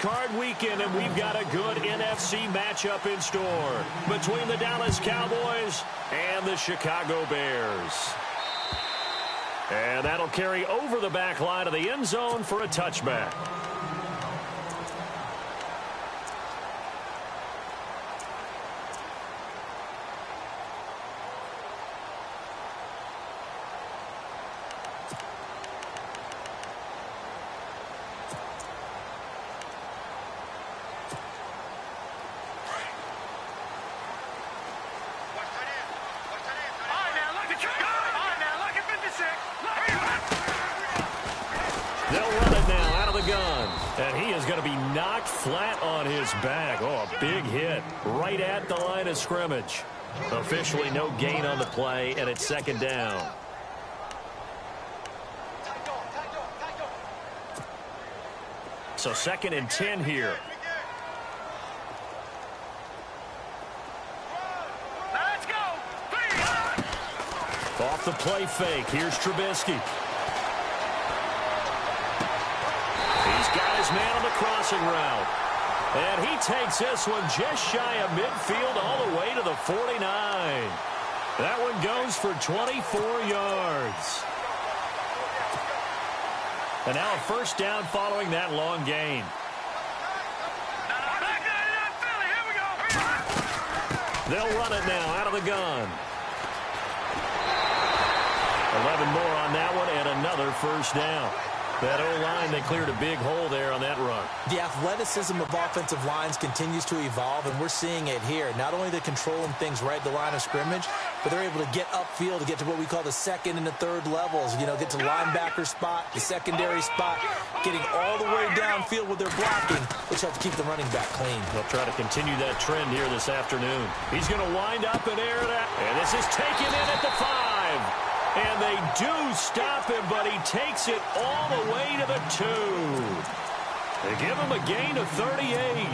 Wildcard weekend, and we've got a good NFC matchup in store between the Dallas Cowboys and the Chicago Bears. And that'll carry over the back line of the end zone for a touchback. They'll run it now out of the gun. And he is going to be knocked flat on his back. Oh, a big hit right at the line of scrimmage. Officially no gain on the play, and it's second down. So 2nd and 10 here. Let's go. Off the play fake. Here's Trubisky. He's got his man on the crossing route. And he takes this one just shy of midfield all the way to the 49. That one goes for 24 yards. And now a first down following that long gain. They'll run it now out of the gun. 11 more on that one and another first down. That O-line, they cleared a big hole there on that run. The athleticism of offensive lines continues to evolve, and we're seeing it here. Not only they're controlling things right at the line of scrimmage, but they're able to get upfield to get to what we call the second and the third levels. You know, get to linebacker spot, the secondary spot, getting all the way downfield with their blocking, which helps keep the running back clean. They'll try to continue that trend here this afternoon. He's going to wind up and air it out. And this is taken in at the 5. And they do stop him, but he takes it all the way to the 2. They give him a gain of 38.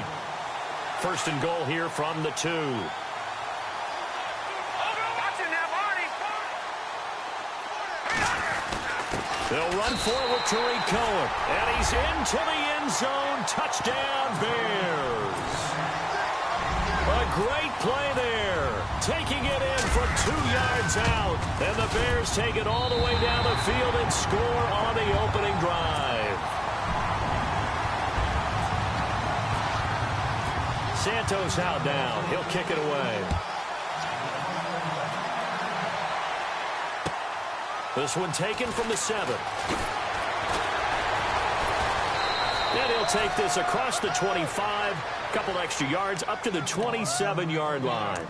First and goal here from the 2. They'll run forward to Tariq Cohen. And he's into the end zone. Touchdown, Bears. A great play there. Taking it in from 2 yards out. And the Bears take it all the way down the field and score on the opening drive. Santos out now. He'll kick it away. This one taken from the 7. And he'll take this across the 25. Couple extra yards up to the 27-yard line.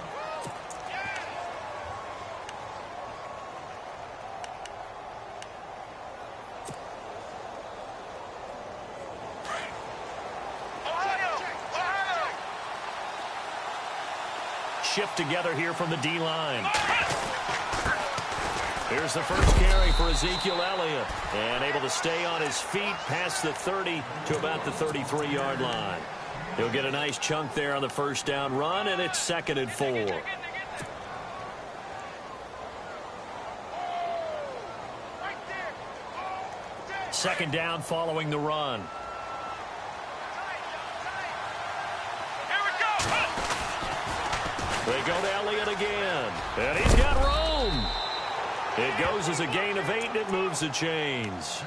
Shift together here from the D-line. Here's the first carry for Ezekiel Elliott. And able to stay on his feet past the 30 to about the 33-yard line. He'll get a nice chunk there on the first down run, and it's 2nd and 4. Second down following the run. They go to Elliott again. And he's got room. It goes as a gain of 8, and it moves the chains.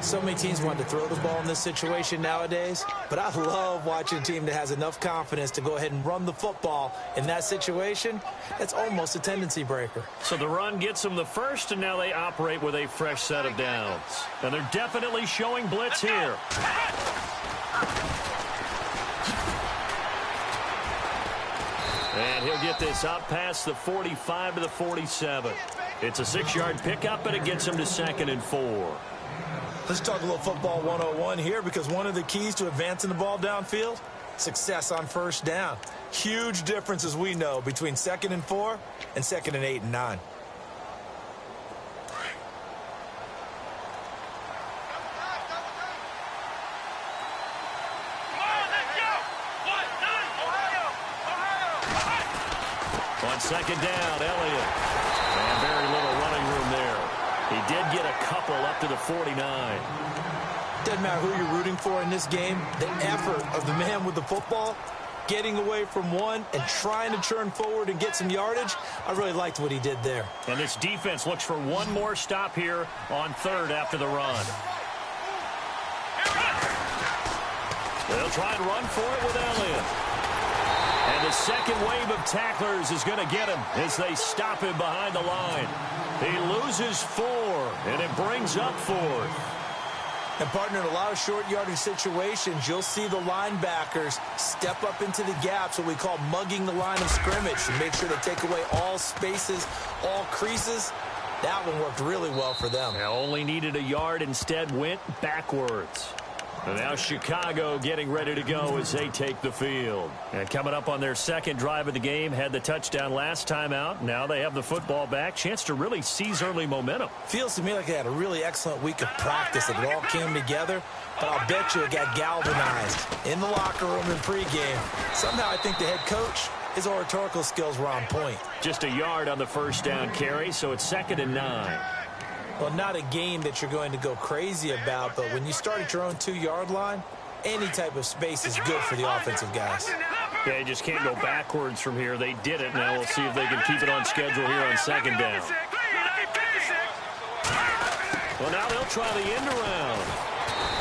So many teams want to throw the ball in this situation nowadays, but I love watching a team that has enough confidence to go ahead and run the football in that situation. That's almost a tendency breaker. So the run gets them the first, and now they operate with a fresh set of downs. And they're definitely showing blitz here. And he'll get this up past the 45 to the 47. It's a 6-yard pickup, and it gets him to 2nd and 4. Let's talk a little football 101 here, because one of the keys to advancing the ball downfield, success on first down. Huge difference, as we know, between 2nd and 4 and 2nd and 8 and 9. On second down, Elliott. And very little running room there. He did get a couple up to the 49. Doesn't matter who you're rooting for in this game, the effort of the man with the football, getting away from one and trying to churn forward and get some yardage, I really liked what he did there. And this defense looks for one more stop here on third after the run. They'll try and run for it with Elliott. And the second wave of tacklers is going to get him as they stop him behind the line. He loses 4, and it brings up 4th. And, partner, in a lot of short yardage situations, you'll see the linebackers step up into the gaps, what we call mugging the line of scrimmage, to make sure they take away all spaces, all creases. That one worked really well for them. They only needed a yard, instead went backwards. And now Chicago getting ready to go as they take the field. And coming up on their second drive of the game, had the touchdown last time out. Now they have the football back. Chance to really seize early momentum. Feels to me like they had a really excellent week of practice. It all came together. But I'll bet you it got galvanized in the locker room in pregame. Somehow I think the head coach, his oratorical skills were on point. Just a yard on the first down carry, so it's 2nd and 9. Well, not a game that you're going to go crazy about, but when you start at your own 2-yard line, any type of space is good for the offensive guys. Yeah, you just can't go backwards from here. They did it. Now we'll see if they can keep it on schedule here on 2nd down. Well, now they'll try the end around.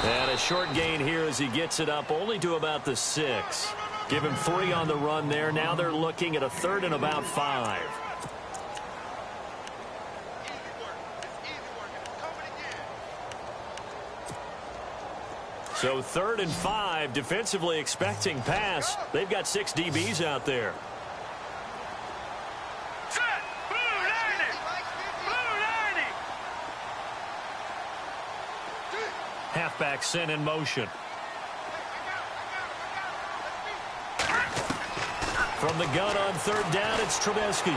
And a short gain here as he gets it up only to about the 6. Give him 3 on the run there. Now they're looking at a 3rd and about 5. So 3rd and 5, defensively expecting pass. They've got 6 DBs out there. Halfback sent in motion. From the gun on 3rd down, it's Trubisky.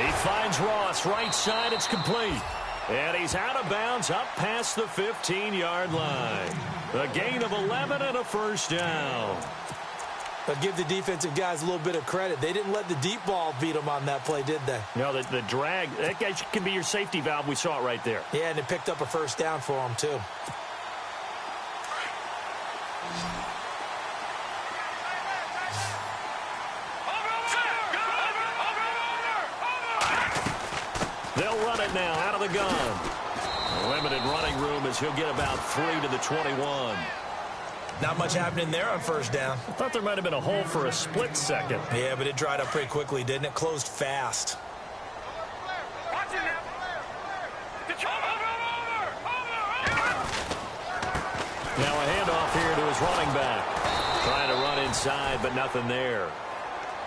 He finds Ross, right side, it's complete. And he's out of bounds up past the 15-yard line. A gain of 11 and a first down. But give the defensive guys a little bit of credit. They didn't let the deep ball beat them on that play, did they? No, the drag, that guy can be your safety valve. We saw it right there. Yeah, and it picked up a first down for them, too. They'll run it now out of the gun. Limited running room as he'll get about 3 to the 21. Not much happening there on first down. I thought there might have been a hole for a split second. Yeah, but it dried up pretty quickly, didn't it? Closed fast. Now a handoff here to his running back. Trying to run inside, but nothing there.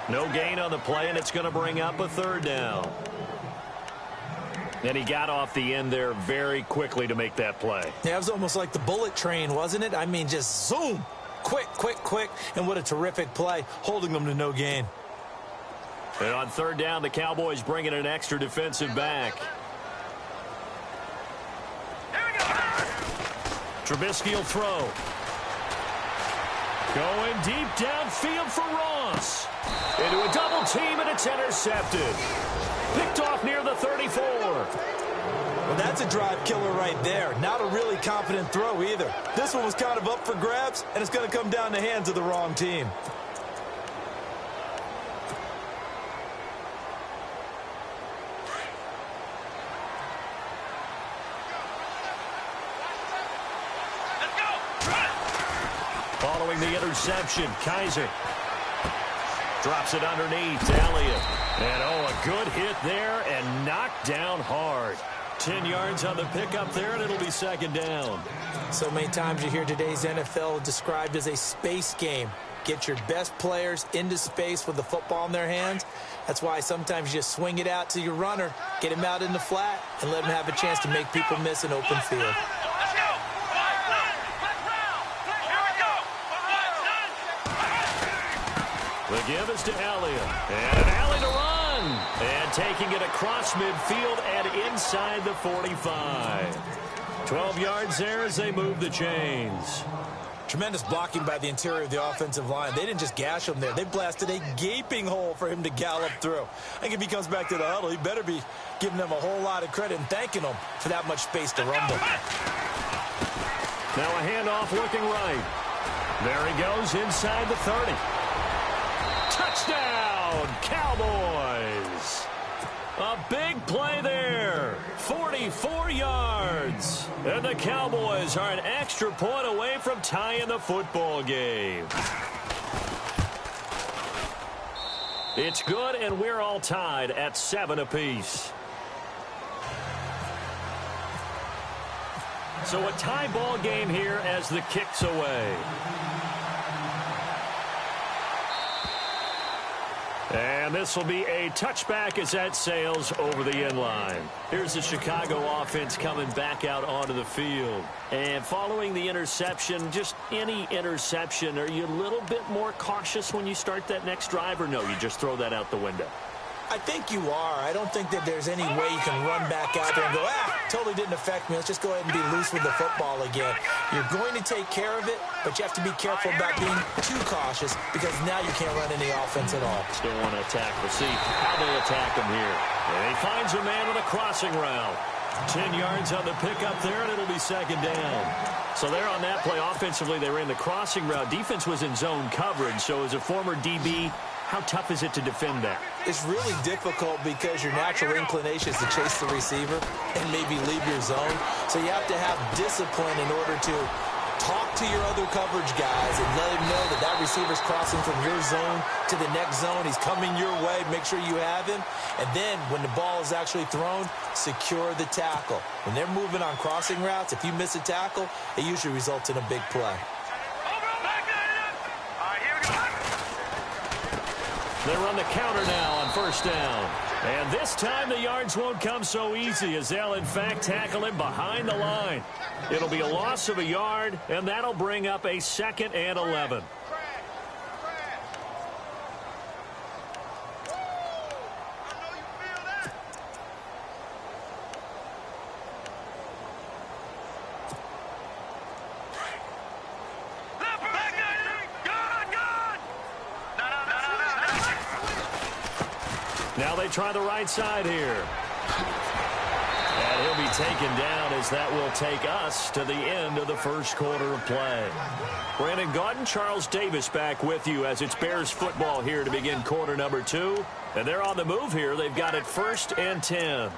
No gain on the play, and it's going to bring up a 3rd down. And he got off the end there very quickly to make that play. Yeah, it was almost like the bullet train, wasn't it? I mean, just zoom. Quick, quick, quick. And what a terrific play, holding them to no gain. And on 3rd down, the Cowboys bringing an extra defensive back. Trubisky will throw. Going deep downfield for Ross. Into a double team, and it's intercepted. Picked off near the 34. Well, that's a drive killer right there. Not a really confident throw either. This one was kind of up for grabs, and it's going to come down the hands of the wrong team. Following the interception, Kaiser drops it underneath to Elliott. And, a good hit there and knocked down hard. 10 yards on the pickup there, and it'll be 2nd down. So many times you hear today's NFL described as a space game. Get your best players into space with the football in their hands. That's why sometimes you just swing it out to your runner, get him out in the flat, and let him have a chance to make people miss an open field. The give is to Elliott. And an alley to run. And taking it across midfield and inside the 45. 12 yards there as they move the chains. Tremendous blocking by the interior of the offensive line. They didn't just gash him there. They blasted a gaping hole for him to gallop through. I think if he comes back to the huddle, he better be giving them a whole lot of credit and thanking them for that much space to rumble. Now a handoff looking right. There he goes inside the 30. Touchdown, Cowboys! A big play there. 44 yards. And the Cowboys are an extra point away from tying the football game. It's good, and we're all tied at 7 apiece. So a tie ball game here as the kick's away. And this will be a touchback as that sails over the end line. Here's the Chicago offense coming back out onto the field. And following the interception, just any interception, are you a little bit more cautious when you start that next drive, or no, you just throw that out the window? I think you are. I don't think that there's any way you can run back out there and go, totally didn't affect me. Let's just go ahead and be loose with the football again. You're going to take care of it, but you have to be careful about being too cautious because now you can't run any offense at all. Still want to attack. We'll see how they attack him here. And he finds a man on a crossing route. 10 yards on the pickup there, and it'll be second down. So there on that play, offensively, they ran the crossing route. Defense was in zone coverage, so as a former DB, how tough is it to defend that? It's really difficult because your natural inclination is to chase the receiver and maybe leave your zone. So you have to have discipline in order to talk to your other coverage guys and let him know that that receiver's crossing from your zone to the next zone. He's coming your way. Make sure you have him. And then when the ball is actually thrown, secure the tackle. When they're moving on crossing routes, if you miss a tackle, it usually results in a big play. They run the counter now on first down. And this time the yards won't come so easy as they'll, in fact, tackle him behind the line. It'll be a loss of a yard, and that'll bring up a 2nd and 11. Now they try the right side here. And he'll be taken down as that will take us to the end of the first quarter of play. Brandon Gaudin, Charles Davis back with you as it's Bears football here to begin quarter number 2. And they're on the move here. They've got it 1st and 10.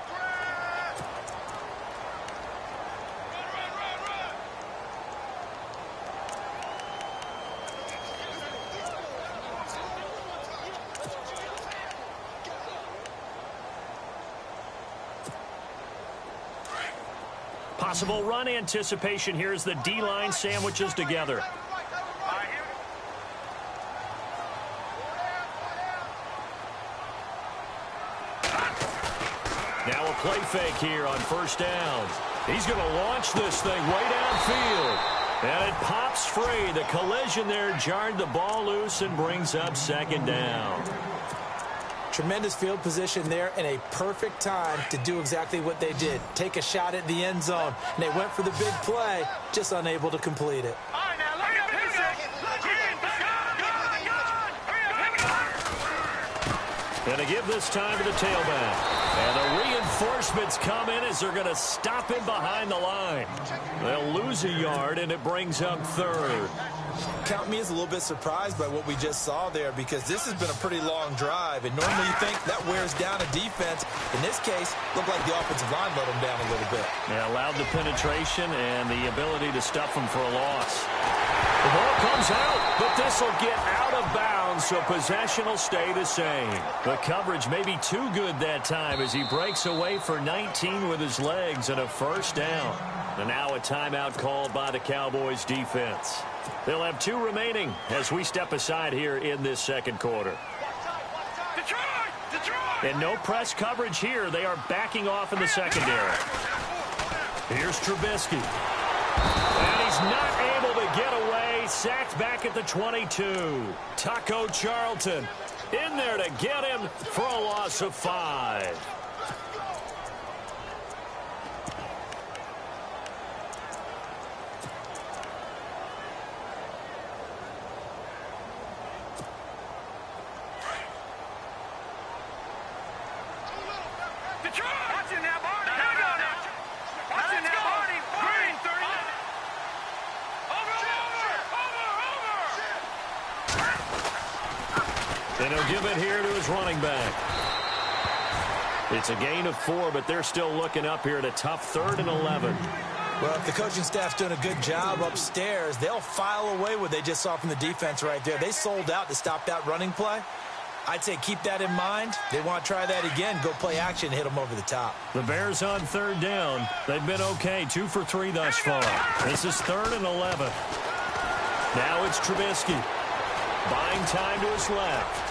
Possible run anticipation here as the D-line sandwiches together. Now a play fake here on first down. He's going to launch this thing way downfield. And it pops free. The collision there jarred the ball loose and brings up 2nd down. Tremendous field position there and a perfect time to do exactly what they did. Take a shot at the end zone. And they went for the big play, just unable to complete it. And to give this time to the tailback. And the reinforcements come in as they're going to stop him behind the line. They'll lose a yard, and it brings up 3rd. Count me as a little bit surprised by what we just saw there because this has been a pretty long drive, and normally you think that wears down a defense. In this case, looked like the offensive line let them down a little bit. Yeah, allowed the penetration and the ability to stuff them for a loss. The ball comes out, but this will get out of bounds, so possession will stay the same. The coverage may be too good that time as he breaks away for 19 with his legs and a 1st down. And now a timeout called by the Cowboys defense. They'll have 2 remaining as we step aside here in this 2nd quarter. And no press coverage here. They are backing off in the secondary. Here's Trubisky. And he's not able to get away. Sacked back at the 22. Taco Charlton in there to get him for a loss of 5. And he'll give it here to his running back. It's a gain of 4, but they're still looking up here at a tough 3rd and 11. Well, if the coaching staff's doing a good job upstairs, they'll file away what they just saw from the defense right there. They sold out to stop that running play. I'd say keep that in mind. They want to try that again. Go play action, hit them over the top. The Bears on 3rd down. They've been okay, 2 for 3 thus far. This is 3rd and 11. Now it's Trubisky. Buying time to his left.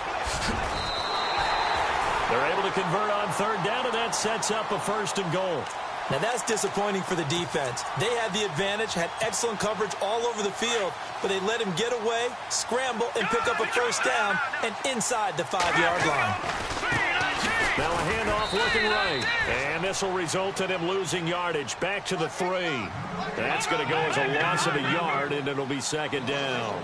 They're able to convert on 3rd down, and that sets up a 1st and goal. Now, that's disappointing for the defense. They had the advantage, had excellent coverage all over the field, but they let him get away, scramble, and pick up a 1st down, and inside the 5-yard line. Now a handoff looking right, and this will result in him losing yardage back to the 3. That's going to go as a loss of a yard, and it'll be 2nd down.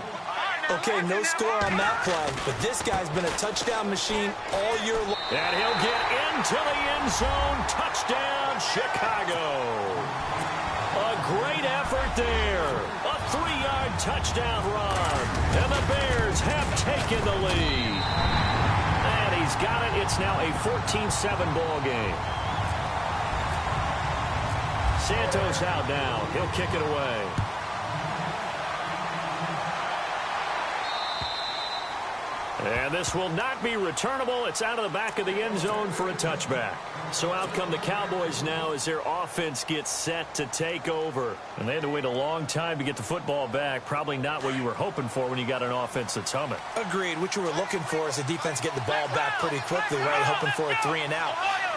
Okay, no score on that play, but this guy's been a touchdown machine all year long. And he'll get into the end zone. Touchdown, Chicago. A great effort there. A 3-yard touchdown run. And the Bears have taken the lead. And he's got it. It's now a 14-7 ball game. Santos out now. He'll kick it away. And this will not be returnable. It's out of the back of the end zone for a touchback. So out come the Cowboys now as their offense gets set to take over. And they had to wait a long time to get the football back. Probably not what you were hoping for when you got an offense that's humming. Agreed. What you were looking for is the defense getting the ball back pretty quickly, right? Hoping for a 3 and out.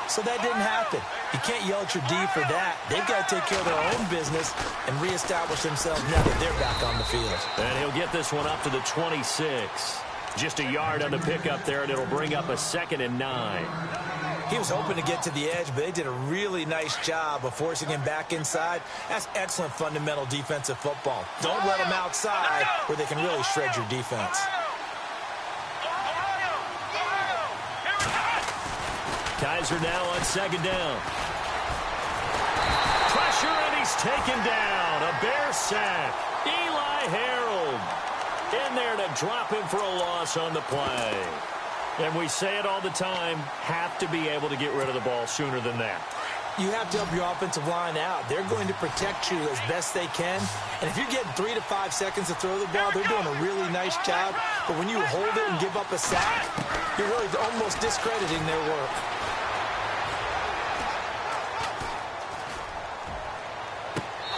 So that didn't happen. You can't yell at your D for that. They've got to take care of their own business and reestablish themselves now that they're back on the field. And he'll get this one up to the 26. Just a yard on the pickup there, and it'll bring up a 2nd and 9. He was hoping to get to the edge, but they did a really nice job of forcing him back inside. That's excellent fundamental defensive football. Don't let them outside where they can really shred your defense. Kaiser now on 2nd down. Pressure, and he's taken down. A Bear sack. Eli Harold in there to drop him for a loss on the play. And we say it all the time, have to be able to get rid of the ball sooner than that. You have to help your offensive line out. They're going to protect you as best they can. And if you're getting 3 to 5 seconds to throw the ball, they're doing a really nice job. But when you hold it and give up a sack, you're really almost discrediting their work.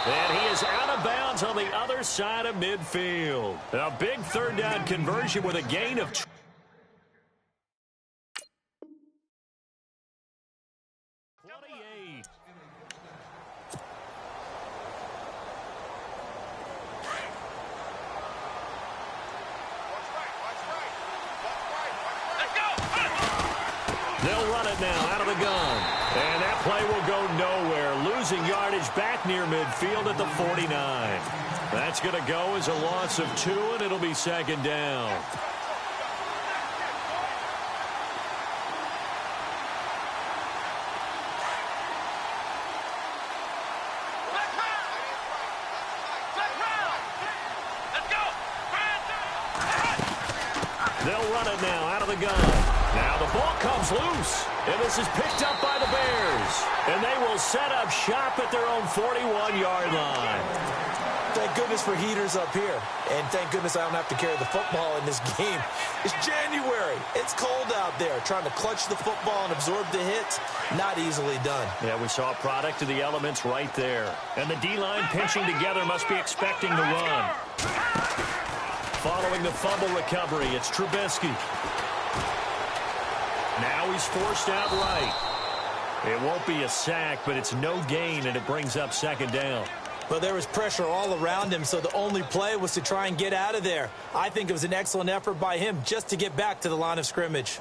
And he is out of bounds on the other side of midfield. A big 3rd down conversion with a gain of 28. They'll run it now out of the gun. And that play will go nowhere. Losing yardage back near midfield at the 49. That's going to go as a loss of 2, and it'll be 2nd down. They'll run it now out of the gun. Now the ball comes loose, and this is picked up by the Bears. And they will set up shop at their own 41-yard line. Thank goodness for heaters up here. And thank goodness I don't have to carry the football in this game. It's January. It's cold out there. Trying to clutch the football and absorb the hits, not easily done. Yeah, we saw a product of the elements right there. And the D-line pinching together must be expecting the run. Following the fumble recovery, it's Trubisky. Now he's forced out right. It won't be a sack, but it's no gain, and it brings up 2nd down. Well, there was pressure all around him, so the only play was to try and get out of there. I think it was an excellent effort by him just to get back to the line of scrimmage.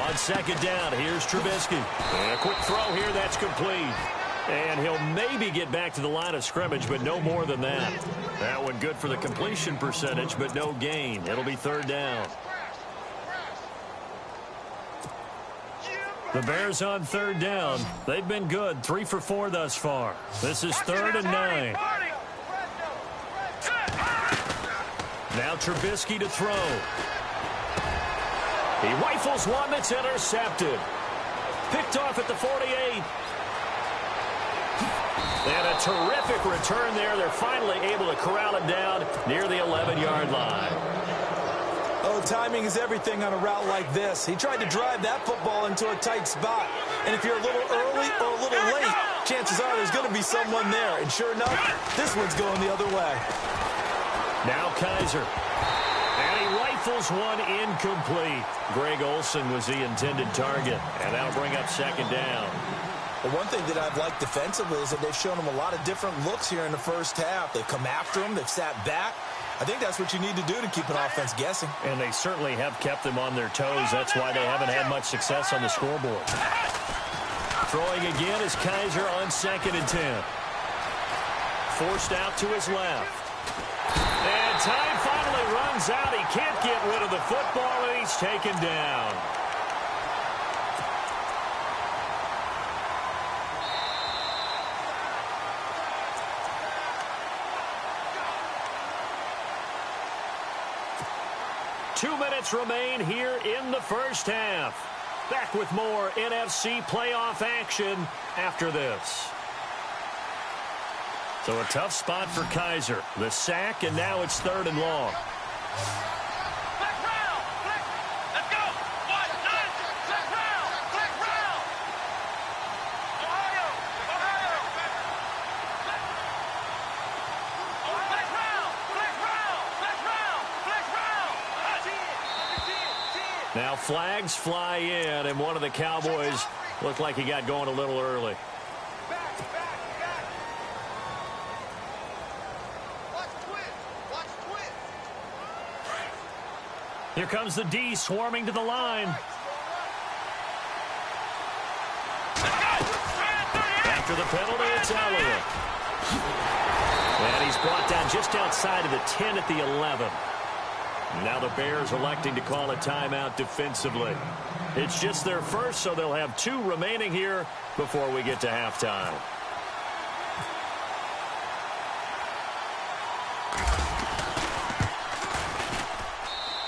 On second down, here's Trubisky. And a quick throw here, that's complete. And he'll maybe get back to the line of scrimmage, but no more than that. That one good for the completion percentage, but no gain. It'll be third down. The Bears on third down. They've been good, 3 for 4 thus far. This is 3rd and 9. Now Trubisky to throw. He rifles one that's intercepted. Picked off at the 48. And a terrific return there. They're finally able to corral it down near the 11-yard line. Oh, timing is everything on a route like this. He tried to drive that football into a tight spot. And if you're a little early or a little late, chances are there's going to be someone there. And sure enough, this one's going the other way. Now Kaiser. And he rifles one incomplete. Greg Olsen was the intended target. And that'll bring up second down. Well, one thing that I've liked defensively is that they've shown him a lot of different looks here in the first half. They've come after him. They've sat back. I think that's what you need to do to keep an offense guessing. And they certainly have kept them on their toes. That's why they haven't had much success on the scoreboard. Throwing again is Kaiser on 2nd and 10. Forced out to his left. And time finally runs out. He can't get rid of the football, and he's taken down. Two minutes remain here in the first half. Back with more NFC playoff action after this. So a tough spot for Kaiser. The sack, and now it's 3rd and long. Now flags fly in, and one of the Cowboys looked like he got going a little early. Here comes the D swarming to the line. After the penalty, it's Elliott. And he's brought down just outside of the 10 at the 11. Now the Bears electing to call a timeout defensively. It's just their first, so they'll have 2 remaining here before we get to halftime.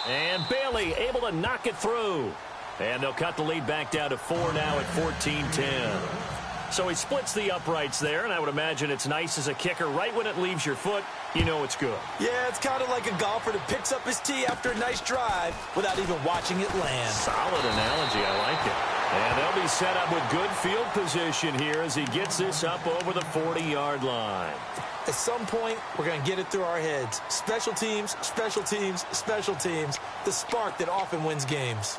And Bailey able to knock it through. And they'll cut the lead back down to 4 now at 14-10. So he splits the uprights there, and I would imagine it's nice as a kicker. Right when it leaves your foot, you know it's good. Yeah, it's kind of like a golfer that picks up his tee after a nice drive without even watching it land. Solid analogy. I like it. And they'll be set up with good field position here as he gets this up over the 40-yard line. At some point, we're going to get it through our heads. Special teams, special teams, special teams. The spark that often wins games.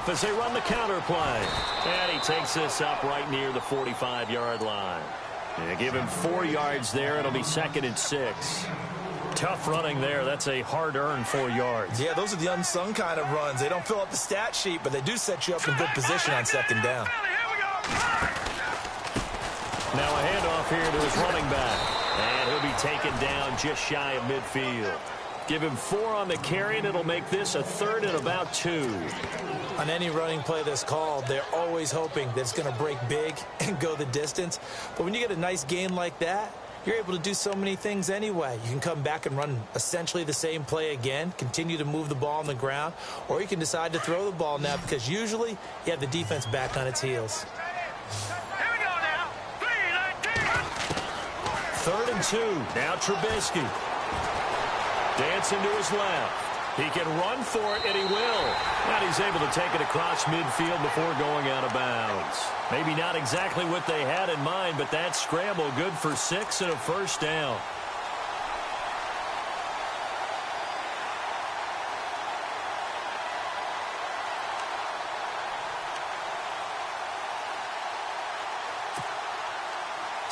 As they run the counter play. And he takes this up right near the 45-yard line. And give him 4 yards there. It'll be 2nd and 6. Tough running there. That's a hard-earned 4 yards. Yeah, those are the unsung kind of runs. They don't fill up the stat sheet, but they do set you up in good position on 2nd down. Now a handoff here to his running back. And he'll be taken down just shy of midfield. Give him 4 on the carry, and it'll make this a 3rd and about 2. On any running play that's called, they're always hoping that it's going to break big and go the distance. But when you get a nice gain like that, you're able to do so many things anyway. You can come back and run essentially the same play again, continue to move the ball on the ground, or you can decide to throw the ball now because usually you have the defense back on its heels. Here we go now. 3rd and 2. Now Trubisky. Dancing to his left. He can run for it, and he will. And he's able to take it across midfield before going out of bounds. Maybe not exactly what they had in mind, but that scramble good for 6 and a first down.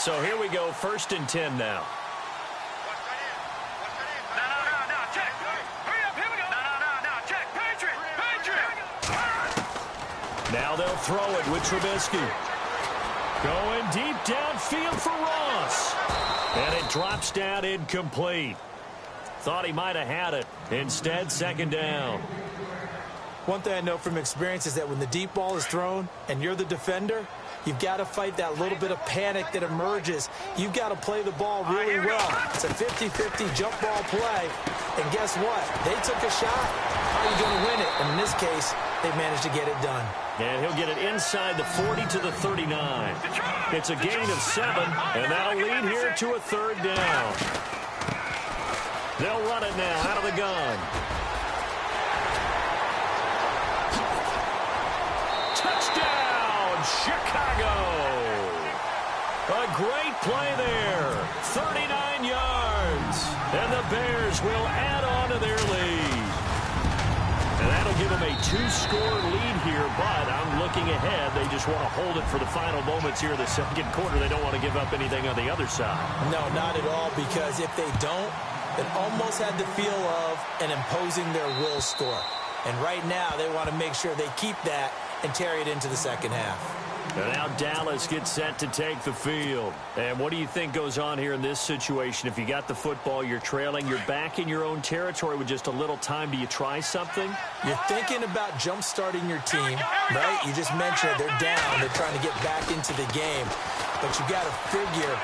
So here we go, 1st and 10 now. No, check. Hurry up, here we go. No, check. Patriot. Now they'll throw it with Trubisky. Going deep downfield for Ross. And it drops down incomplete. Thought he might have had it. Instead, 2nd down. One thing I know from experience is that when the deep ball is thrown and you're the defender, you've got to fight that little bit of panic that emerges. You've got to play the ball really well. It's a 50-50 jump ball play. And guess what? They took a shot. How are you going to win it? And in this case, they managed to get it done. And he'll get it inside the 40 to the 39. It's a gain of 7, and that'll lead here to a 3rd down. They'll run it now out of the gun. Touchdown, Chicago! A great play there. 39 yards. And the Bears will add on to their lead. And that'll give them a 2-score lead here, but I'm looking ahead. They just want to hold it for the final moments here in the 2nd quarter. They don't want to give up anything on the other side. No, not at all, because if they don't, it almost had the feel of an imposing their will score. And right now, they want to make sure they keep that and carry it into the 2nd half. And now Dallas gets set to take the field. And what do you think goes on here in this situation? If you got the football, you're trailing, you're back in your own territory with just a little time. Do you try something? You're thinking about jump-starting your team, right? You just mentioned it. They're down. They're trying to get back into the game. But you got to figure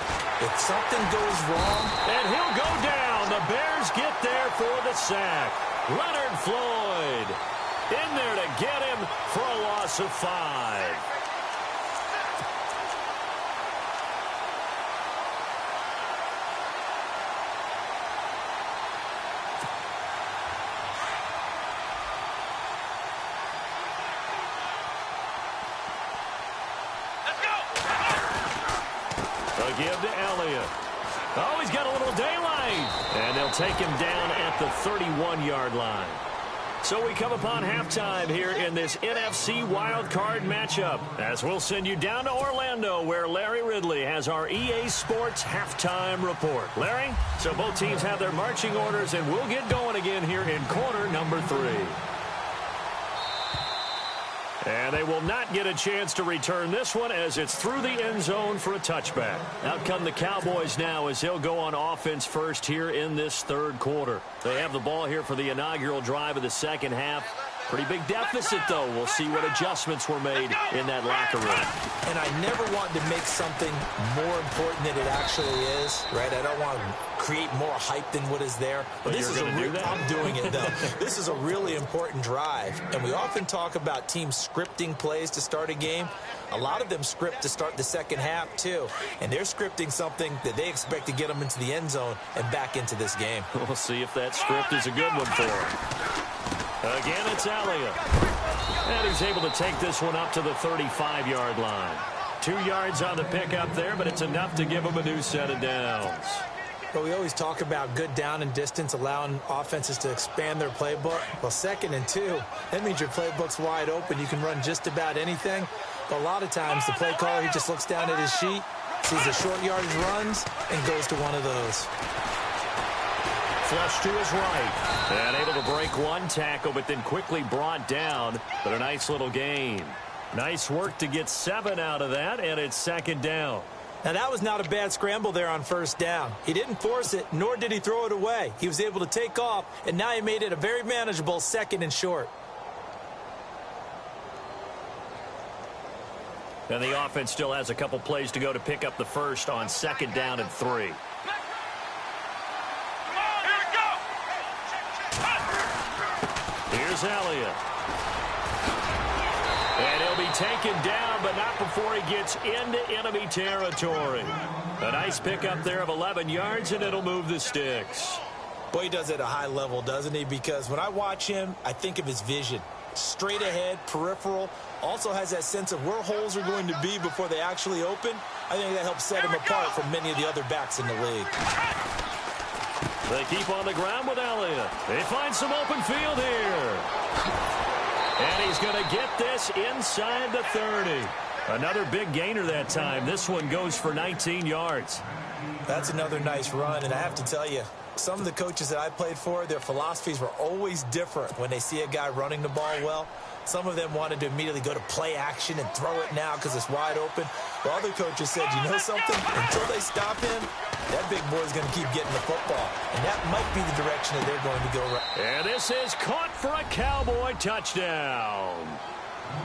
if something goes wrong. And he'll go down. The Bears get there for the sack. Leonard Floyd in there to get him for a loss of 5. Give to Elliott. Oh, he's got a little daylight. And they'll take him down at the 31-yard line. So we come upon halftime here in this NFC Wildcard matchup, as we'll send you down to Orlando, where Larry Ridley has our EA Sports halftime report. Larry, so both teams have their marching orders, and we'll get going again here in quarter number 3. And they will not get a chance to return this one as it's through the end zone for a touchback. Out come the Cowboys now as they'll go on offense first here in this 3rd quarter. They have the ball here for the inaugural drive of the 2nd half. Pretty big deficit, though. We'll see what adjustments were made in that locker room. And I never want to make something more important than it actually is, right? I don't want to create more hype than what is there. But this is I'm doing it, though. This is a really important drive. And we often talk about teams scripting plays to start a game. A lot of them script to start the 2nd half, too. And they're scripting something that they expect to get them into the end zone and back into this game. We'll see if that script is a good one for them. Again, it's Elliott. And he's able to take this one up to the 35-yard line. 2 yards on the pickup there, but it's enough to give him a new set of downs. But we always talk about good down and distance, allowing offenses to expand their playbook. Well, 2nd and 2, that means your playbook's wide open. You can run just about anything. But a lot of times, the play caller, he just looks down at his sheet, sees the short yardage runs, and goes to one of those. Flush to his right. And able to break one tackle, but then quickly brought down. But a nice little gain. Nice work to get 7 out of that, and it's 2nd down. Now, that was not a bad scramble there on 1st down. He didn't force it, nor did he throw it away. He was able to take off, and now he made it a very manageable 2nd and short. And the offense still has a couple plays to go to pick up the first on 2nd down and 3. Here's Elliott. And he'll be taken down, but not before he gets into enemy territory. A nice pickup there of 11 yards, and it'll move the sticks. Boy, he does it at a high level, doesn't he? Because when I watch him, I think of his vision. Straight ahead, peripheral. Also has that sense of where holes are going to be before they actually open. I think that helps set him apart from many of the other backs in the league. They keep on the ground with Elliott. They find some open field here. And he's going to get this inside the 30. Another big gainer that time. This one goes for 19 yards. That's another nice run, and I have to tell you, some of the coaches that I played for, their philosophies were always different when they see a guy running the ball well. Some of them wanted to immediately go to play action and throw it now because it's wide open. While other coaches said, you know something? Until they stop him, that big boy is going to keep getting the football. And that might be the direction that they're going to go right. And this is caught for a Cowboy touchdown.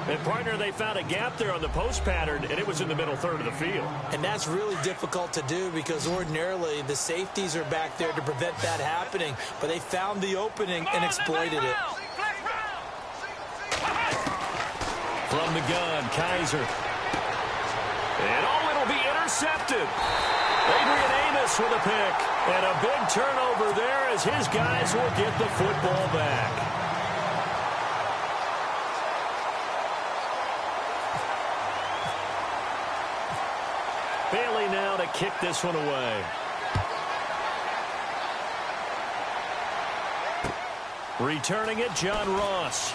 And, partner, they found a gap there on the post pattern, and it was in the middle third of the field. And that's really difficult to do because ordinarily the safeties are back there to prevent that happening. But they found the opening and exploited it. From the gun, Kaiser. And, it'll be intercepted. Adrian Amos with a pick. And a big turnover there as his guys will get the football back. Bailey now to kick this one away. Returning it, John Ross.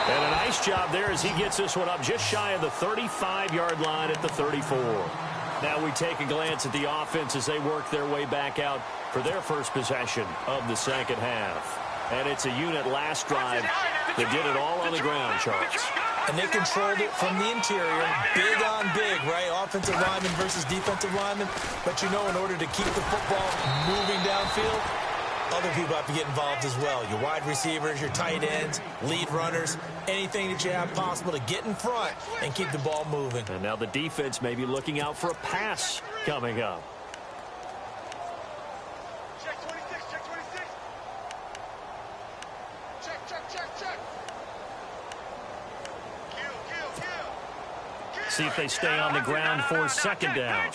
And a nice job there as he gets this one up just shy of the 35-yard line at the 34. Now we take a glance at the offense as they work their way back out for their first possession of the second half. And it's a unit last drive that did it all on the ground, Charles. And they controlled it from the interior, big on big, right? Offensive lineman versus defensive lineman. But you know, in order to keep the football moving downfield, other people have to get involved as well. Your wide receivers, your tight ends, lead runners, anything that you have possible to get in front and keep the ball moving. And now the defense may be looking out for a pass coming up. Check 26, check 26. Check. See if they stay on the ground for second down.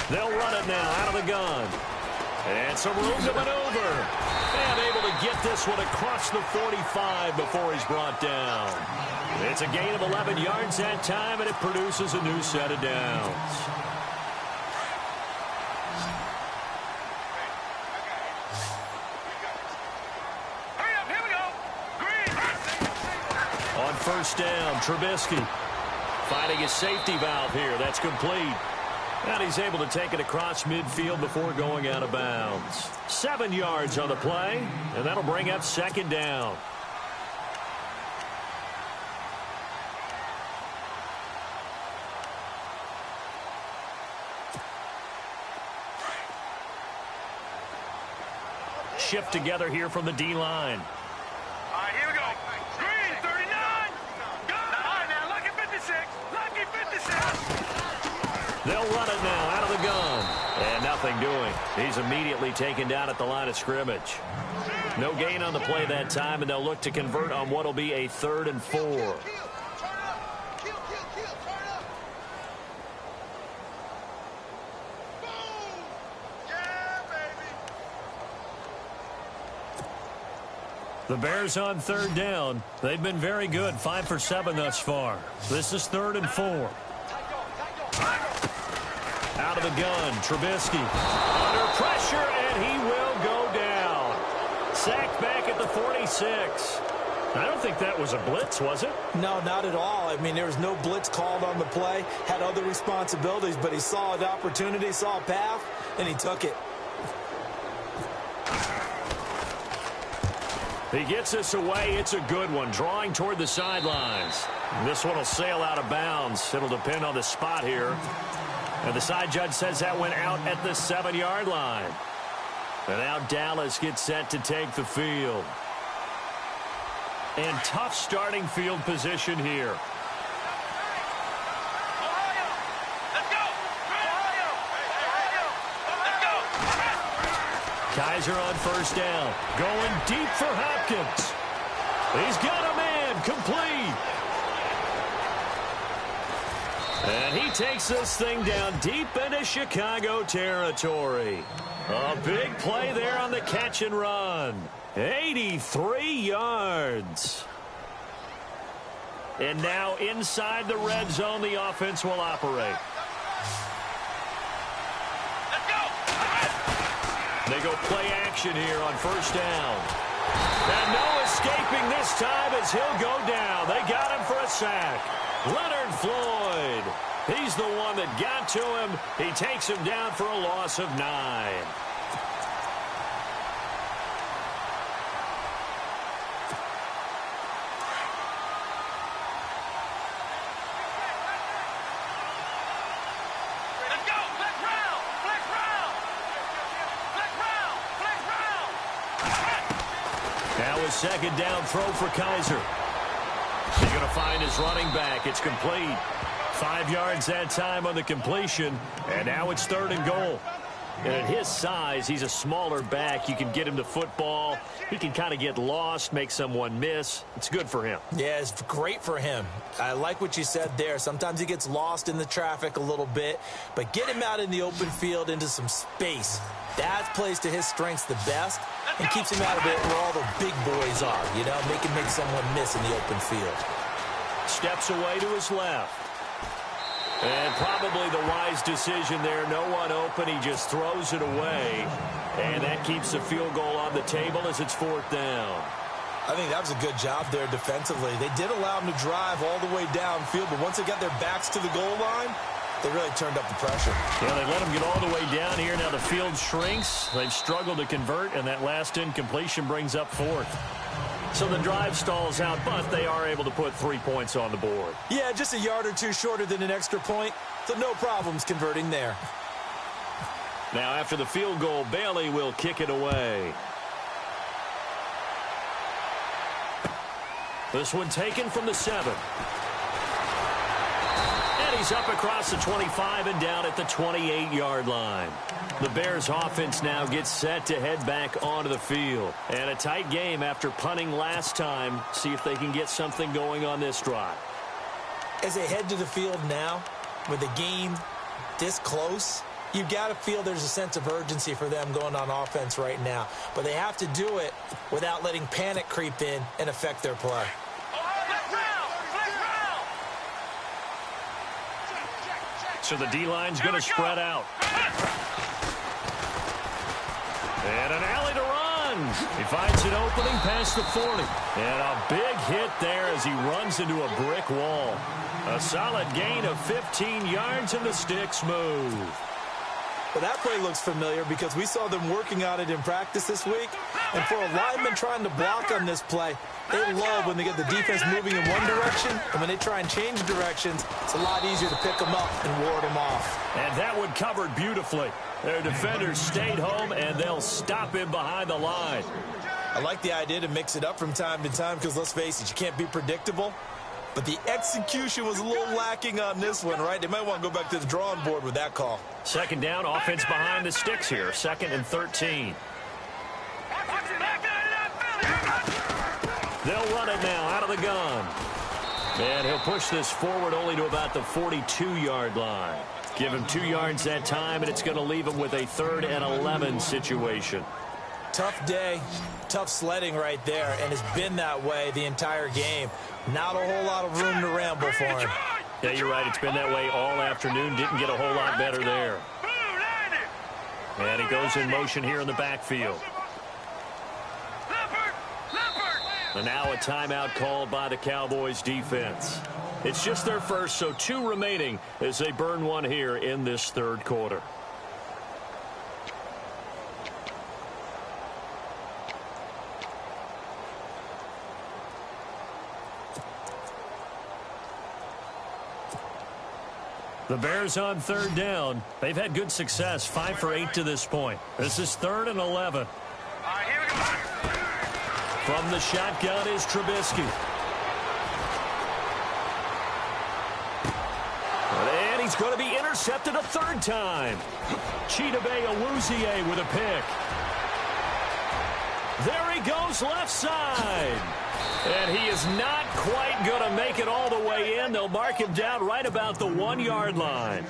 They'll run it now out of the gun. And some room to maneuver. And able to get this one across the 45 before he's brought down. It's a gain of 11 yards that time, and it produces a new set of downs. On first down, Trubisky finding his safety valve here. That's complete. And he's able to take it across midfield before going out of bounds. 7 yards on the play, and that'll bring up second down. Shift together here from the D-line. All right, here we go. Green, 39. Go. All right, now, lucky 56. Lucky 56. They'll run it now out of the gun. And nothing doing. He's immediately taken down at the line of scrimmage. No gain on the play that time, and they'll look to convert on what will be a 3rd and 4. Turn up. Kill. Turn up. Boom. Yeah, baby. The Bears on 3rd down. They've been very good, 5 for 7 thus far. This is 3rd and 4. Out of the gun, Trubisky. Under pressure, and he will go down. Sacked back at the 46. I don't think that was a blitz, was it? No, not at all. I mean, there was no blitz called on the play. Had other responsibilities, but he saw an opportunity, saw a path, and he took it. He gets this away. It's a good one. Drawing toward the sidelines. This one will sail out of bounds. It'll depend on the spot here. And the side judge says that went out at the 7-yard line. And now Dallas gets set to take the field. And tough starting field position here. Kaiser on first down. Going deep for Hopkins. He's got a man complete. And he takes this thing down deep into Chicago territory. A big play there on the catch and run. 83 yards. And now inside the red zone, the offense will operate. They go play action here on first down. And no escaping this time as he'll go down. They got him for a sack. Leonard Floyd. He's the one that got to him. He takes him down for a loss of 9. Second down throw for Kaiser. He's going to find his running back. It's complete. 5 yards that time on the completion. And now it's 3rd and goal. And at his size, he's a smaller back. You can get him to football. He can kind of get lost, make someone miss. It's good for him. Yeah, it's great for him. I like what you said there. Sometimes he gets lost in the traffic a little bit. But get him out in the open field into some space. That plays to his strengths the best and keeps him out of it where all the big boys are, you know, make someone miss in the open field. Steps away to his left. And probably the wise decision there. No one open. He just throws it away. And that keeps the field goal on the table as it's 4th down. I think that was a good job there defensively. They did allow him to drive all the way downfield, but once they got their backs to the goal line, they really turned up the pressure. Yeah, they let him get all the way down here. Now the field shrinks. They've struggled to convert, and that last incompletion brings up 4th. So the drive stalls out, but they are able to put 3 points on the board. Yeah, just a yard or two shorter than an extra point, so no problems converting there. Now after the field goal, Bailey will kick it away. This one taken from the 7. And he's up across the 25 and down at the 28-yard line. The Bears offense now gets set to head back onto the field. And a tight game after punting last time. See if they can get something going on this drive. As they head to the field now, with the game this close, you've got to feel there's a sense of urgency for them going on offense right now. But they have to do it without letting panic creep in and affect their play. So the D-line's going to spread out. And an alley to run. He finds an opening past the 40. And a big hit there as he runs into a brick wall. A solid gain of 15 yards and the sticks move. Well, that play looks familiar because we saw them working on it in practice this week. And for a lineman trying to block on this play, they love when they get the defense moving in one direction. And when they try and change directions, it's a lot easier to pick them up and ward them off. And that one covered beautifully. Their defenders stayed home, and they'll stop him behind the line. I like the idea to mix it up from time to time because, let's face it, you can't be predictable. But the execution was a little lacking on this one, right? They might want to go back to the drawing board with that call. Second down, offense behind the sticks here. 2nd and 13. They'll run it now out of the gun. And he'll push this forward only to about the 42-yard line. Give him 2 yards that time, and it's going to leave him with a 3rd and 11 situation. Tough day, tough sledding right there, and it's been that way the entire game. Not a whole lot of room to ramble for him. Yeah, you're right. It's been that way all afternoon. Didn't get a whole lot better there. And he goes in motion here in the backfield. And now a timeout called by the Cowboys defense. It's just their first, so 2 remaining as they burn one here in this 3rd quarter. The Bears on 3rd down. They've had good success, 5 for 8 to this point. This is 3rd and 11. From the shotgun is Trubisky. And he's going to be intercepted a 3rd time. Chidobe Awuzie with a pick. There he goes left side. And he is not quite going to make it all the way in. They'll mark him down right about the 1-yard line.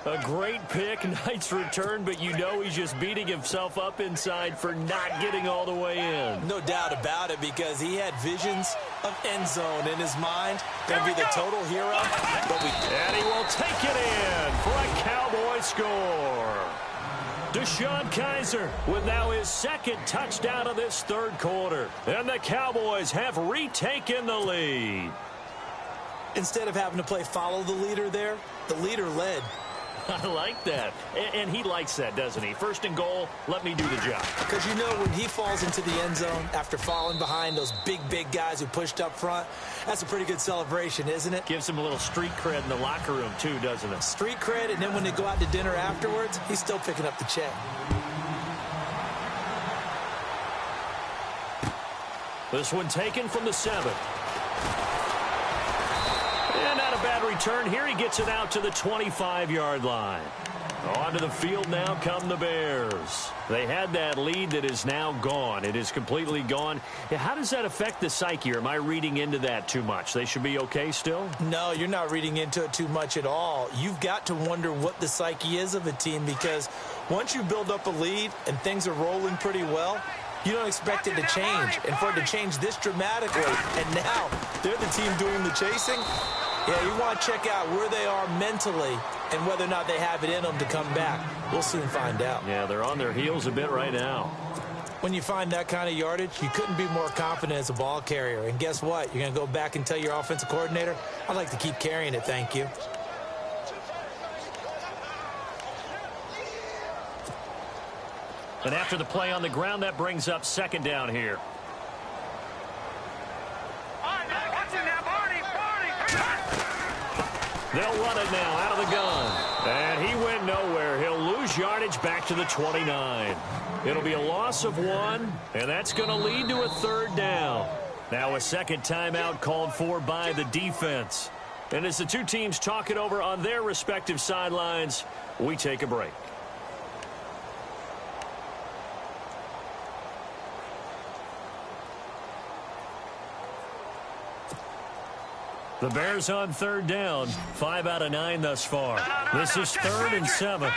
A great pick, nice return, but you know he's just beating himself up inside for not getting all the way in. No doubt about it, because he had visions of end zone in his mind. Going to be the total hero. And he will take it in for a Cowboy score. Deshaun Kaiser with now his second touchdown of this third quarter. And the Cowboys have retaken the lead. Instead of having to play follow the leader there, the leader led. I like that. And he likes that, doesn't he? First and goal, let me do the job. Because you know when he falls into the end zone after falling behind those big guys who pushed up front, that's a pretty good celebration, isn't it? Gives him a little street cred in the locker room, too, doesn't it? Street cred, and then when they go out to dinner afterwards, he's still picking up the check. This one taken from the 7. And not a bad return here. He gets it out to the 25-yard line. Onto the field now come the Bears. They had that lead that is now gone. It is completely gone. How does that affect the psyche? Or am I reading into that too much? They should be okay still? No, you're not reading into it too much at all. You've got to wonder what the psyche is of a team, because once you build up a lead and things are rolling pretty well, you don't expect it to change. And for it to change this dramatically, and now they're the team doing the chasing, yeah, you want to check out where they are mentally and whether or not they have it in them to come back. We'll soon find out. Yeah, they're on their heels a bit right now. When you find that kind of yardage, you couldn't be more confident as a ball carrier. And guess what? You're going to go back and tell your offensive coordinator, I'd like to keep carrying it, thank you. And after the play on the ground, that brings up second down here. They'll run it now out of the gun. And he went nowhere. He'll lose yardage back to the 29. It'll be a loss of 1, and that's going to lead to a third down. Now a second timeout called for by the defense. And as the two teams talk it over on their respective sidelines, we take a break. The Bears on third down. 5 out of 9 thus far. This is 3rd and 7.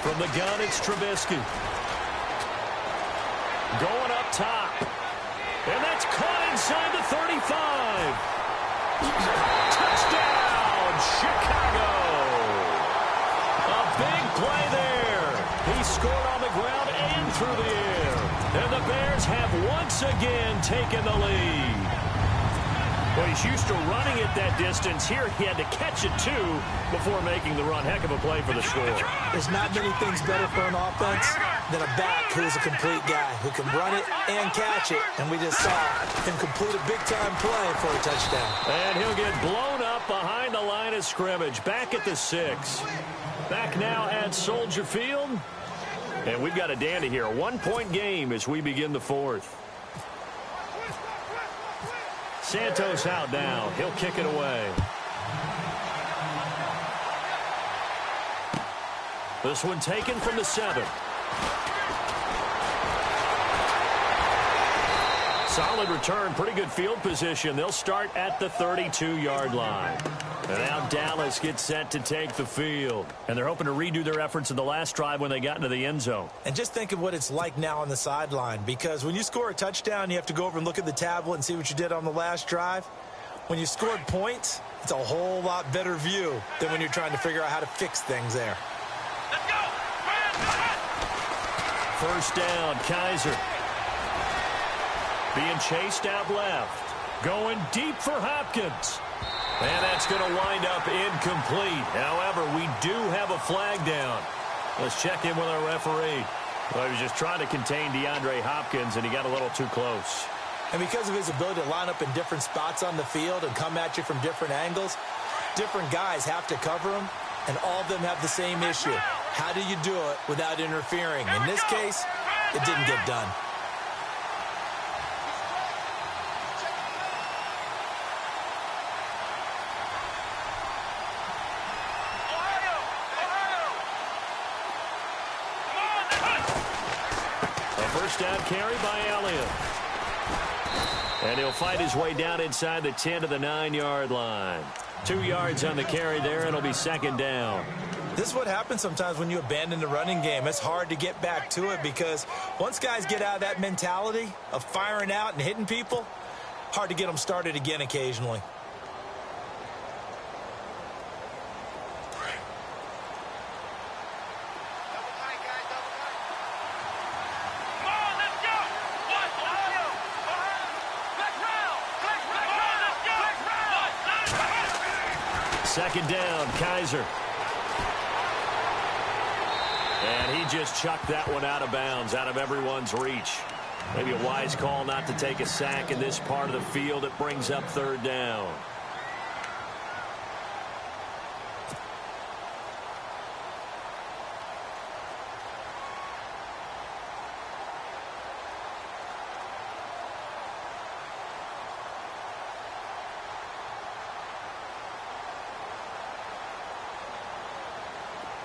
From the gun, it's Trubisky. Going up top. And that's caught inside the 35. Touchdown, Chicago. A big play there. He scored on the ground and through the air. And the Bears have once again taken the lead. Well, he's used to running it that distance. Here he had to catch it, too, before making the run. Heck of a play for the score. There's not many things better for an offense than a back who is a complete guy who can run it and catch it. And we just saw him complete a big-time play for a touchdown. And he'll get blown up behind the line of scrimmage. Back at the 6. Back now at Soldier Field. And we've got a dandy here. A 1-point game as we begin the 4th. Santos out now. He'll kick it away. This one taken from the 7. Solid return. Pretty good field position. They'll start at the 32-yard line. And now Dallas gets set to take the field. And they're hoping to redo their efforts in the last drive when they got into the end zone. And just think of what it's like now on the sideline. Because when you score a touchdown, you have to go over and look at the tablet and see what you did on the last drive. When you scored points, it's a whole lot better view than when you're trying to figure out how to fix things there. Let's go! First down, Kaiser. Being chased out left. Going deep for Hopkins. And that's going to wind up incomplete. However, we do have a flag down. Let's check in with our referee. Well, he was just trying to contain DeAndre Hopkins, and he got a little too close. And because of his ability to line up in different spots on the field and come at you from different angles, different guys have to cover him, and all of them have the same issue. How do you do it without interfering? In this case, it didn't get done. First down carry by Elliott. And he'll fight his way down inside the 10 to the 9-yard line. 2 yards on the carry there. It'll be second down. This this is what happens sometimes when you abandon the running game. It's hard to get back to it because once guys get out of that mentality of firing out and hitting people, hard to get them started again occasionally. Second down, Kaiser. And he just chucked that one out of bounds, out of everyone's reach. Maybe a wise call not to take a sack in this part of the field. It brings up third down.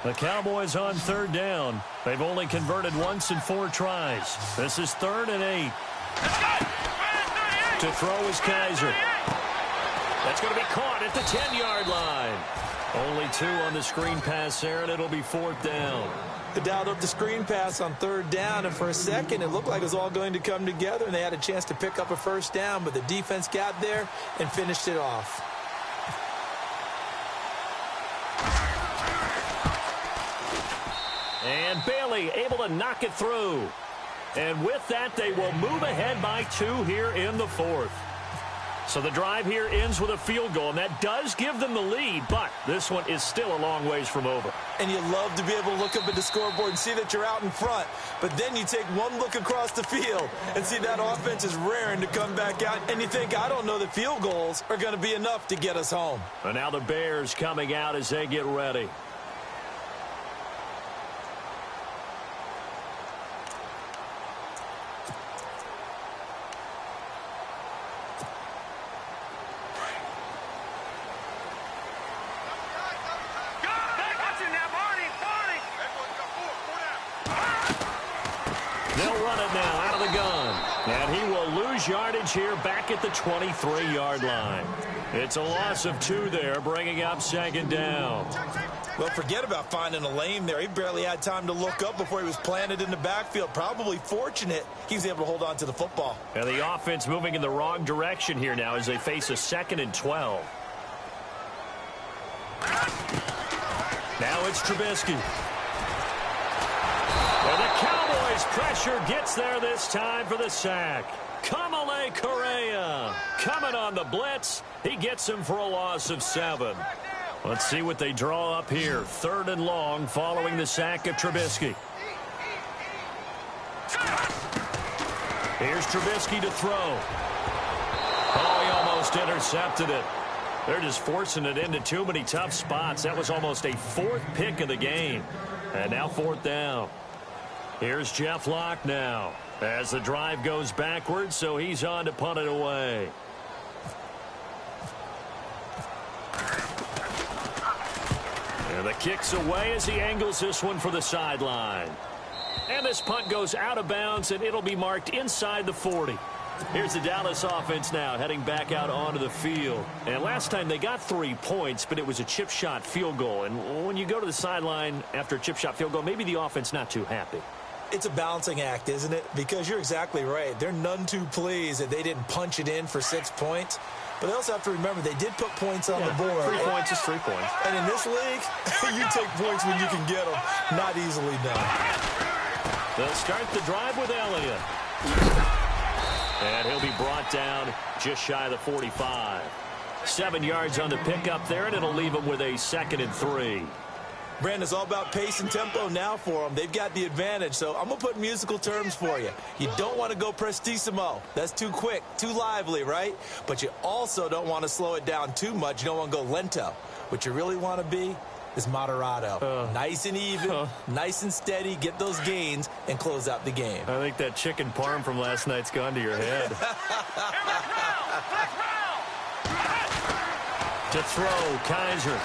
The Cowboys on third down. They've only converted once in 4 tries. This is 3rd and 8. To throw is Kaiser. That's going to be caught at the 10-yard line. Only 2 on the screen pass there, and it'll be 4th down. They dialed up the screen pass on 3rd down, and for a second it looked like it was all going to come together, and they had a chance to pick up a first down, but the defense got there and finished it off. And Bailey able to knock it through. And with that, they will move ahead by 2 here in the 4th. So the drive here ends with a field goal, and that does give them the lead, but this one is still a long ways from over. And you love to be able to look up at the scoreboard and see that you're out in front, but then you take one look across the field and see that offense is raring to come back out, and you think, I don't know that field goals are going to be enough to get us home. And now the Bears coming out as they get ready. They'll run it now out of the gun. And he will lose yardage here back at the 23-yard line. It's a loss of 2 there, bringing up 2nd down. Well, forget about finding a lane there. He barely had time to look up before he was planted in the backfield. Probably fortunate he was able to hold on to the football. And the offense moving in the wrong direction here now as they face a 2nd and 12. Now it's Trubisky. And the Cowboys pressure gets there this time for the sack. Kamale Correa coming on the blitz. He gets him for a loss of 7. Let's see what they draw up here. 3rd and long following the sack of Trubisky. Here's Trubisky to throw. Oh, he almost intercepted it. They're just forcing it into too many tough spots. That was almost a 4th pick of the game. And now 4th down. Here's Jeff Locke now as the drive goes backwards, so he's on to punt it away. And the kick's away as he angles this one for the sideline. And this punt goes out of bounds, and it'll be marked inside the 40. Here's the Dallas offense now heading back out onto the field. And last time they got 3 points, but it was a chip shot field goal. And when you go to the sideline after a chip shot field goal, maybe the offense not too happy. It's a balancing act, isn't it? Because you're exactly right. They're none too pleased that they didn't punch it in for 6 points. But they also have to remember they did put points on the board. 3 points is 3 points. And in this league, you take points when you can get them. Not easily done. They'll start the drive with Elliott. And he'll be brought down just shy of the 45. 7 yards on the pickup there, and it'll leave him with a 2nd and 3. Brandon, it's all about pace and tempo now for them. They've got the advantage, so I'm going to put musical terms for you. You don't want to go prestissimo. That's too quick, too lively, right? But you also don't want to slow it down too much. You don't want to go lento. What you really want to be is moderato. Nice and even, nice and steady, get those gains, and close out the game. I think that chicken parm from last night's gone to your head. To throw, Kaiser.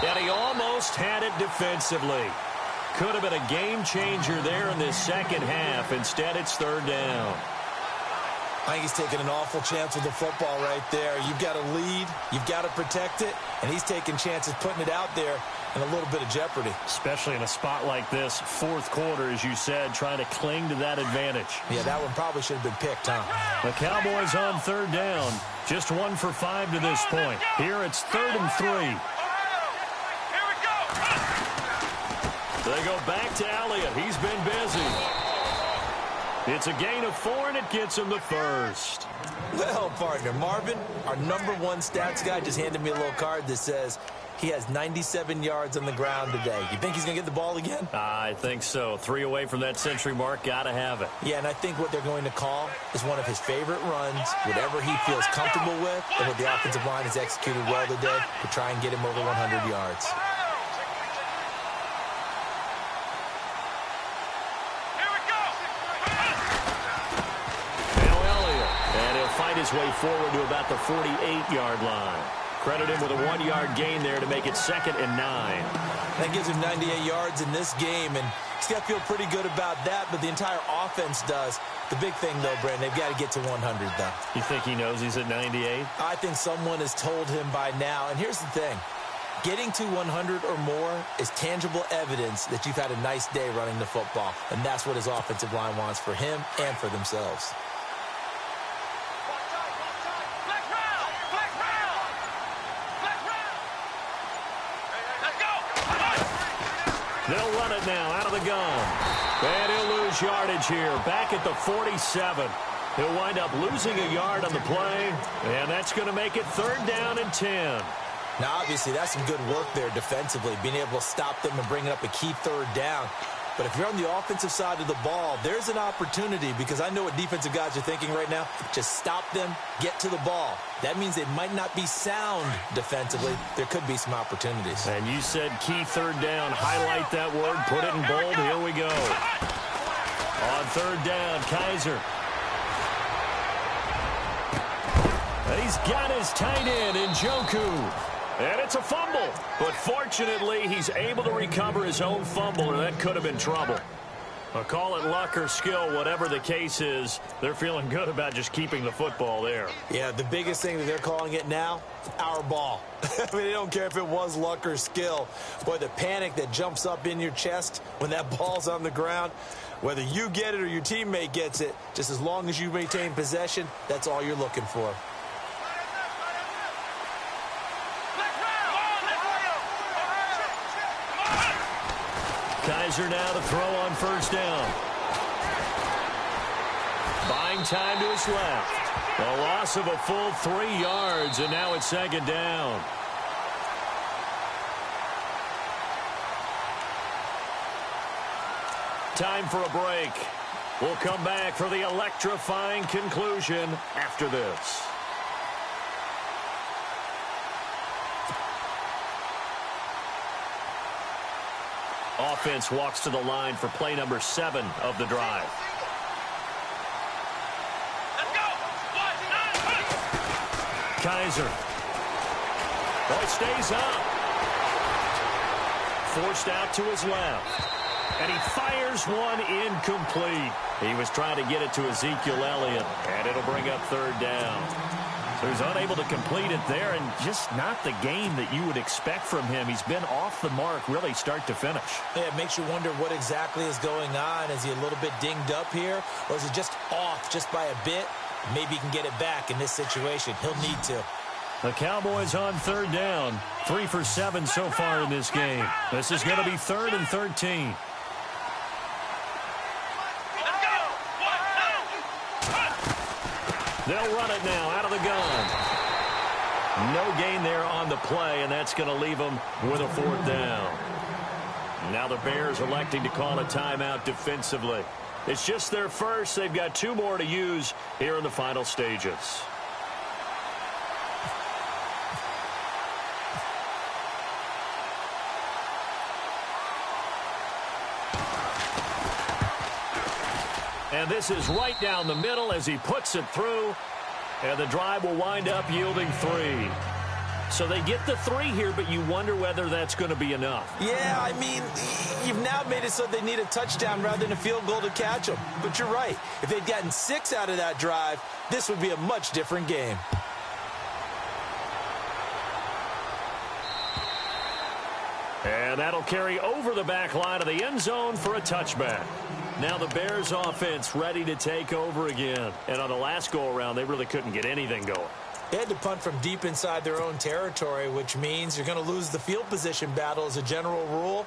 And he almost had it defensively. Could have been a game changer there in this second half. Instead, it's 3rd down. I think he's taking an awful chance with the football right there. You've got to lead, you've got to protect it, and he's taking chances putting it out there in a little bit of jeopardy. Especially in a spot like this, fourth quarter, as you said, trying to cling to that advantage. Yeah, that one probably should have been picked, huh? The Cowboys on third down. Just 1 for 5 to this point. Here it's 3rd and 3. Here we go. They go back to Elliott. He's been busy. It's a gain of 4, and it gets him the first. Well, partner, Marvin, our #1 stats guy, just handed me a little card that says he has 97 yards on the ground today. You think he's going to get the ball again? I think so. 3 away from that century mark. Got to have it. Yeah, and I think what they're going to call is one of his favorite runs, whatever he feels comfortable with, and what the offensive line has executed well today to try and get him over 100 yards. Fight his way forward to about the 48-yard line. Credit him with a 1-yard gain there to make it 2nd and 9. That gives him 98 yards in this game, and he's got to feel pretty good about that, but the entire offense does. The big thing, though, Brandon, they've got to get to 100, though. You think he knows he's at 98? I think someone has told him by now, and here's the thing. Getting to 100 or more is tangible evidence that you've had a nice day running the football, and that's what his offensive line wants for him and for themselves. They'll run it now out of the gun. And he'll lose yardage here. Back at the 47. He'll wind up losing a yard on the play. And that's going to make it 3rd down and 10. Now, obviously, that's some good work there defensively, being able to stop them and bringing up a key 3rd down. But if you're on the offensive side of the ball, there's an opportunity, because I know what defensive guys are thinking right now. Just stop them, get to the ball. That means they might not be sound defensively. There could be some opportunities. And you said key 3rd down. Highlight that word. Put it in bold. Here we go. On 3rd down, Kaiser. And he's got his tight end in Njoku. And it's a fumble. But fortunately, he's able to recover his own fumble, or that could have been trouble. I'll call it luck or skill, whatever the case is. They're feeling good about just keeping the football there. Yeah, the biggest thing that they're calling it now, our ball. I mean, they don't care if it was luck or skill. Boy, the panic that jumps up in your chest when that ball's on the ground, whether you get it or your teammate gets it, just as long as you maintain possession, that's all you're looking for. Kaiser now to throw on 1st down. Buying time to his left. A loss of a full 3 yards, and now it's 2nd down. Time for a break. We'll come back for the electrifying conclusion after this. Offense walks to the line for play number 7 of the drive. Let's go. Kaiser. Oh, it stays up. Forced out to his left. And he fires one incomplete. He was trying to get it to Ezekiel Elliott, and it'll bring up 3rd down. So he's unable to complete it there, and just not the game that you would expect from him. He's been off the mark really start to finish. Yeah, it makes you wonder what exactly is going on. Is he a little bit dinged up here, or is he just off just by a bit? Maybe he can get it back in this situation. He'll need to. The Cowboys on 3rd down. 3 for 7 so far in this game. This is going to be 3rd and 13. They'll run it now out of the gun. No gain there on the play, and that's going to leave them with a 4th down. Now the Bears electing to call a timeout defensively. It's just their first. They've got 2 more to use here in the final stages. And this is right down the middle as he puts it through. And the drive will wind up yielding 3. So they get the 3 here, but you wonder whether that's going to be enough. Yeah, I mean, you've now made it so they need a touchdown rather than a field goal to catch them. But you're right. If they'd gotten 6 out of that drive, this would be a much different game. And that'll carry over the back line of the end zone for a touchback. Now the Bears offense ready to take over again. And on the last go-around, they really couldn't get anything going. They had to punt from deep inside their own territory, which means you're going to lose the field position battle as a general rule.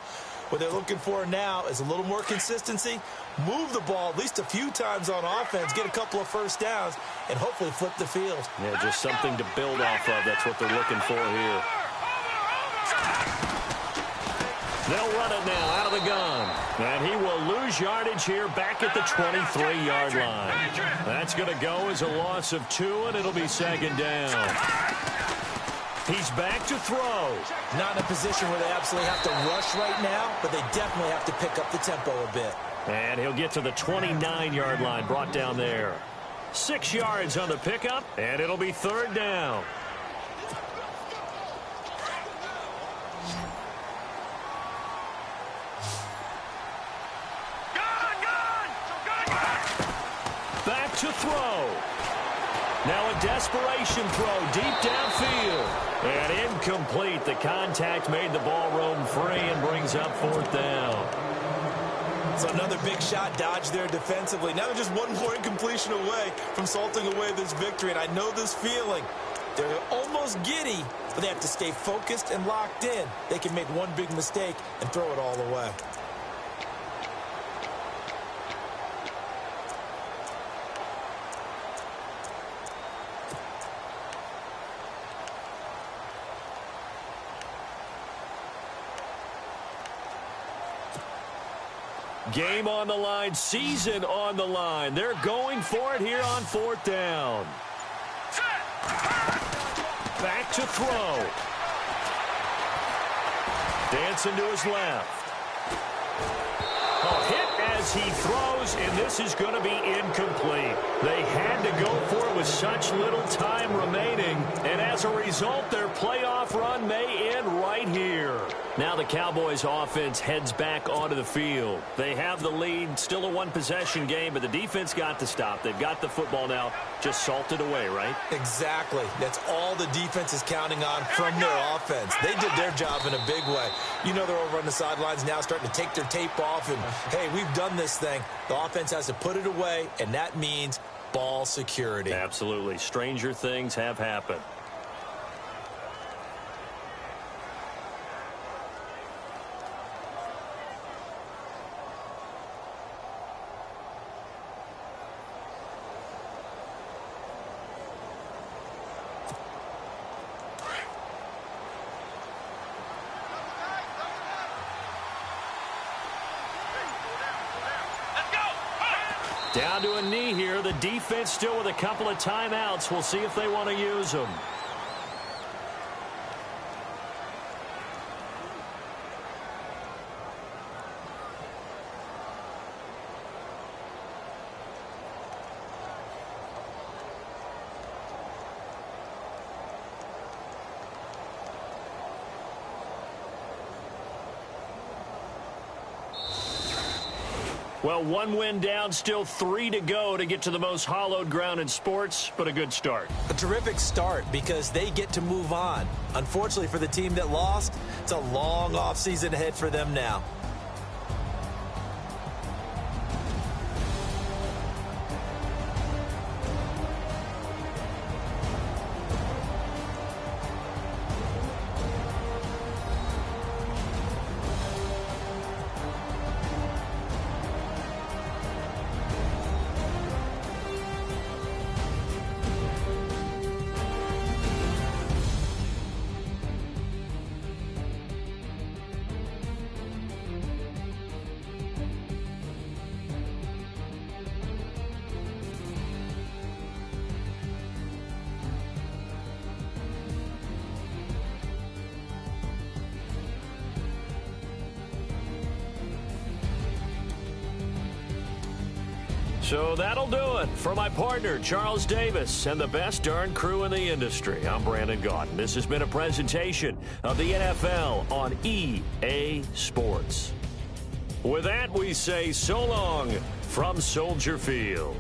What they're looking for now is a little more consistency, move the ball at least a few times on offense, get a couple of first downs, and hopefully flip the field. Yeah, just something to build off of. That's what they're looking for here. They'll run it now out of the gun. And he will lose yardage here back at the 23-yard line. That's going to go as a loss of 2, and it'll be second down. He's back to throw. Not in a position where they absolutely have to rush right now, but they definitely have to pick up the tempo a bit. And he'll get to the 29-yard line, brought down there. 6 yards on the pickup, and it'll be third down. Back to throw. Now a desperation throw deep downfield. And incomplete. The contact made the ball roam free and brings up fourth down. So another big shot dodged there defensively. Now they're just one more incompletion away from salting away this victory. And I know this feeling. They're almost giddy, but they have to stay focused and locked in. They can make one big mistake and throw it all away. Game on the line, season on the line. They're going for it here on fourth down. Back to throw. Dancing to his left. A hit as he throws, and this is going to be incomplete. They had to go for it with such little time remaining, and as a result, their playoff run may end right here. Now the Cowboys offense heads back onto the field. They have the lead, still a one-possession game, but the defense got to stop. They've got the football now, just salted away, right? Exactly. That's all the defense is counting on from their offense. They did their job in a big way. You know they're over on the sidelines now starting to take their tape off, and, hey, we've done this thing. The offense has to put it away, and that means ball security. Absolutely. Stranger things have happened. Down to a knee here. The defense still with a couple of timeouts. We'll see if they want to use them. Well, one win down, still 3 to go to get to the most hallowed ground in sports, but a good start. A terrific start because they get to move on. Unfortunately for the team that lost, it's a long offseason ahead for them now. So that'll do it for my partner, Charles Davis, and the best darn crew in the industry. I'm Brandon Gaudin. This has been a presentation of the NFL on EA Sports. With that, we say so long from Soldier Field.